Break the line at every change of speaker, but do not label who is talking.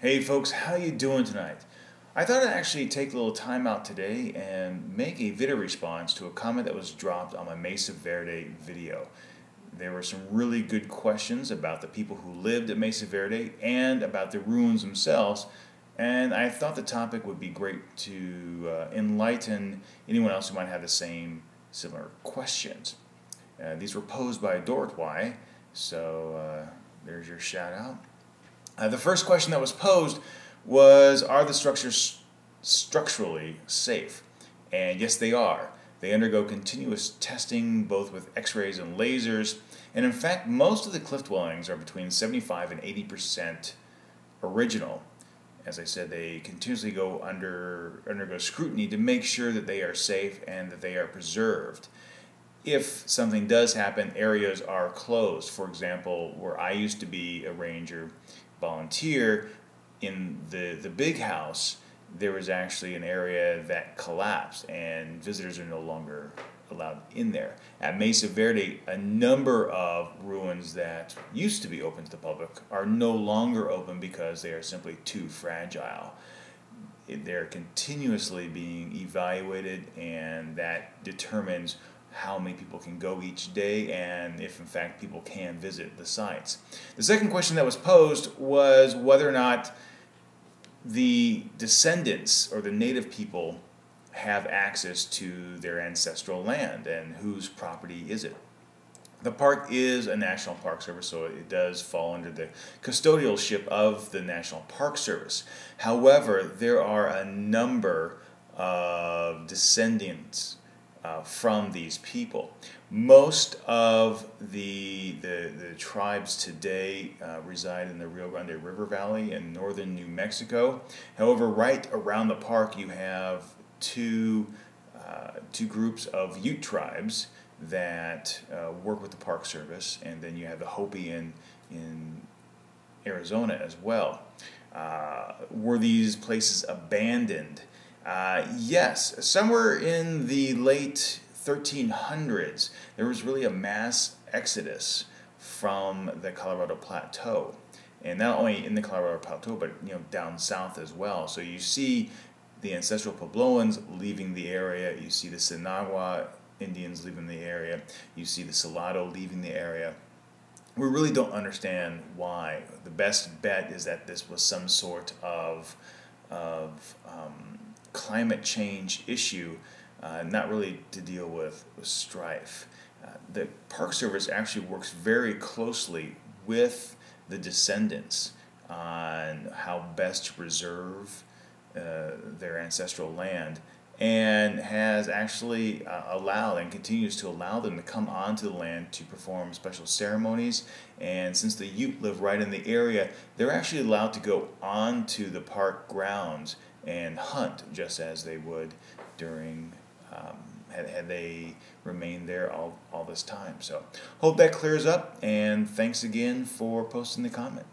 Hey folks, how you doing tonight? I thought I'd actually take a little time out today and make a video response to a comment that was dropped on my Mesa Verde video. There were some really good questions about the people who lived at Mesa Verde and about the ruins themselves, and I thought the topic would be great to enlighten anyone else who might have the same similar questions. These were posed by dorotwhy, so there's your shout out. The first question that was posed was, are the structures structurally safe? And yes, they are. They undergo continuous testing both with x-rays and lasers, and in fact most of the cliff dwellings are between 75 and 80% original. As I said, they continuously undergo scrutiny to make sure that they are safe and that they are preserved. If something does happen, areas are closed. For example, where I used to be a ranger volunteer, in the big house, there was actually an area that collapsed and visitors are no longer allowed in there. At Mesa Verde, a number of ruins that used to be open to the public are no longer open because they are simply too fragile. They're continuously being evaluated, and that determines how many people can go each day and if in fact people can visit the sites. The second question that was posed was whether or not the descendants or the native people have access to their ancestral land and whose property is it. The park is a National Park Service, so it does fall under the custodialship of the National Park Service. However, there are a number of descendants from these people. Most of the tribes today reside in the Rio Grande River Valley in northern New Mexico. However, right around the park you have two groups of Ute tribes that work with the Park Service, and then you have the Hopi in Arizona as well. Were these places abandoned? Yes, somewhere in the late 1300s, there was really a mass exodus from the Colorado Plateau, and not only in the Colorado Plateau, but down south as well. So you see the ancestral Puebloans leaving the area. You see the Sinagua Indians leaving the area. You see the Salado leaving the area. We really don't understand why. The best bet is that this was some sort of climate change issue, not really to deal with strife. The Park Service actually works very closely with the descendants on how best to preserve their ancestral land, and has actually allowed and continues to allow them to come onto the land to perform special ceremonies. And since the Ute live right in the area, they're actually allowed to go onto the park grounds and hunt just as they would during had they remained there all this time. So hope that clears up, and thanks again for posting the comment.